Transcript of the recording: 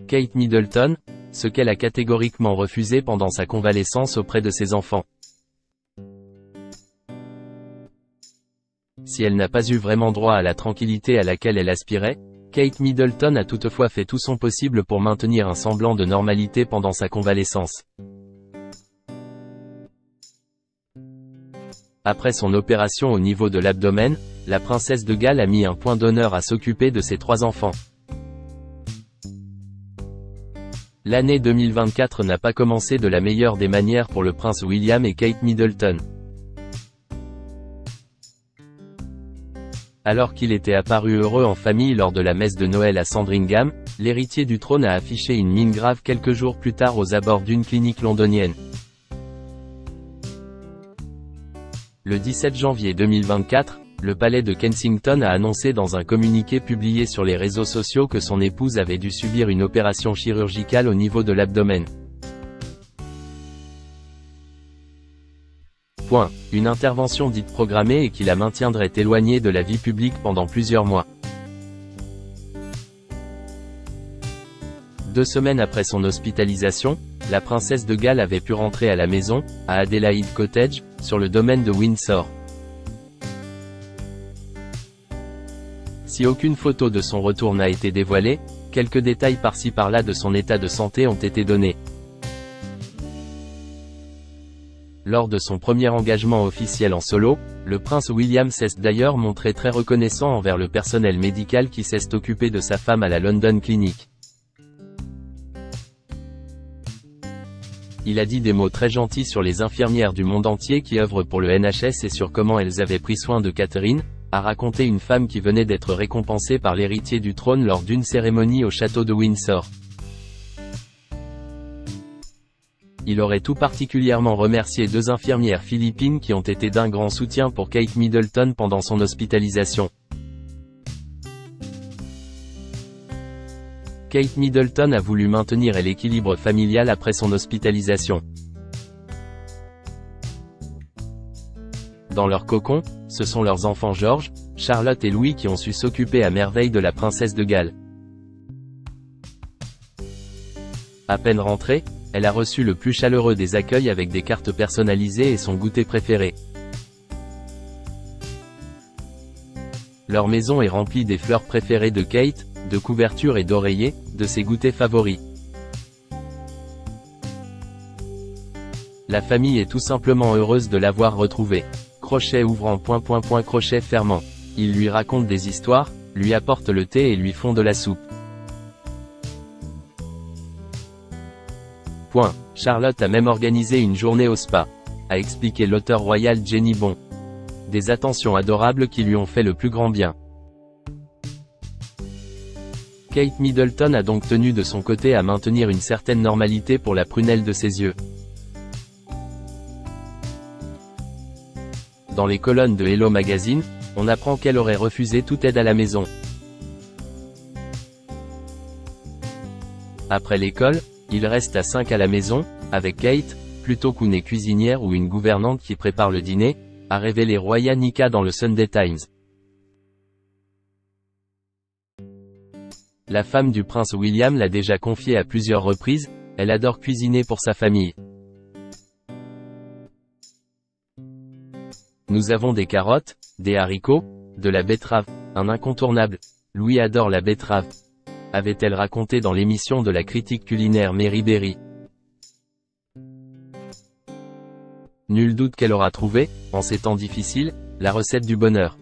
Kate Middleton, ce qu'elle a catégoriquement refusé pendant sa convalescence auprès de ses enfants. Si elle n'a pas eu vraiment droit à la tranquillité à laquelle elle aspirait, Kate Middleton a toutefois fait tout son possible pour maintenir un semblant de normalité pendant sa convalescence. Après son opération au niveau de l'abdomen, la princesse de Galles a mis un point d'honneur à s'occuper de ses 3 enfants. L'année 2024 n'a pas commencé de la meilleure des manières pour le prince William et Kate Middleton. Alors qu'il était apparu heureux en famille lors de la messe de Noël à Sandringham, l'héritier du trône a affiché une mine grave quelques jours plus tard aux abords d'une clinique londonienne. Le 17 janvier 2024, le palais de Kensington a annoncé dans un communiqué publié sur les réseaux sociaux que son épouse avait dû subir une opération chirurgicale au niveau de l'abdomen. Une intervention dite programmée et qui la maintiendrait éloignée de la vie publique pendant plusieurs mois. 2 semaines après son hospitalisation, la princesse de Galles avait pu rentrer à la maison, à Adelaide Cottage, sur le domaine de Windsor. Si aucune photo de son retour n'a été dévoilée, quelques détails par-ci par-là de son état de santé ont été donnés. Lors de son premier engagement officiel en solo, le prince William s'est d'ailleurs montré très reconnaissant envers le personnel médical qui s'est occupé de sa femme à la London Clinic. Il a dit des mots très gentils sur les infirmières du monde entier qui œuvrent pour le NHS et sur comment elles avaient pris soin de Catherine, a raconté une femme qui venait d'être récompensée par l'héritier du trône lors d'une cérémonie au château de Windsor. Il aurait tout particulièrement remercié 2 infirmières philippines qui ont été d'un grand soutien pour Kate Middleton pendant son hospitalisation. Kate Middleton a voulu maintenir l'équilibre familial après son hospitalisation. Dans leur cocon, ce sont leurs enfants George, Charlotte et Louis qui ont su s'occuper à merveille de la princesse de Galles. À peine rentrée, elle a reçu le plus chaleureux des accueils avec des cartes personnalisées et son goûter préféré. Leur maison est remplie des fleurs préférées de Kate, de couvertures et d'oreillers, de ses goûters favoris. La famille est tout simplement heureuse de l'avoir retrouvée. Crochet ouvrant ... crochet fermant. Ils lui racontent des histoires, lui apportent le thé et lui font de la soupe. Charlotte a même organisé une journée au spa, a expliqué l'auteur royal Jenny Bon. Des attentions adorables qui lui ont fait le plus grand bien. Kate Middleton a donc tenu de son côté à maintenir une certaine normalité pour la prunelle de ses yeux. Dans les colonnes de Hello Magazine, on apprend qu'elle aurait refusé toute aide à la maison. Après l'école, il reste à 5 à la maison, avec Kate, plutôt qu'une cuisinière ou une gouvernante qui prépare le dîner, a révélé Roya Nika dans le Sunday Times. La femme du prince William l'a déjà confié à plusieurs reprises, elle adore cuisiner pour sa famille. Nous avons des carottes, des haricots, de la betterave, un incontournable. Louis adore la betterave, avait-elle raconté dans l'émission de la critique culinaire Mary Berry. Nul doute qu'elle aura trouvé, en ces temps difficiles, la recette du bonheur.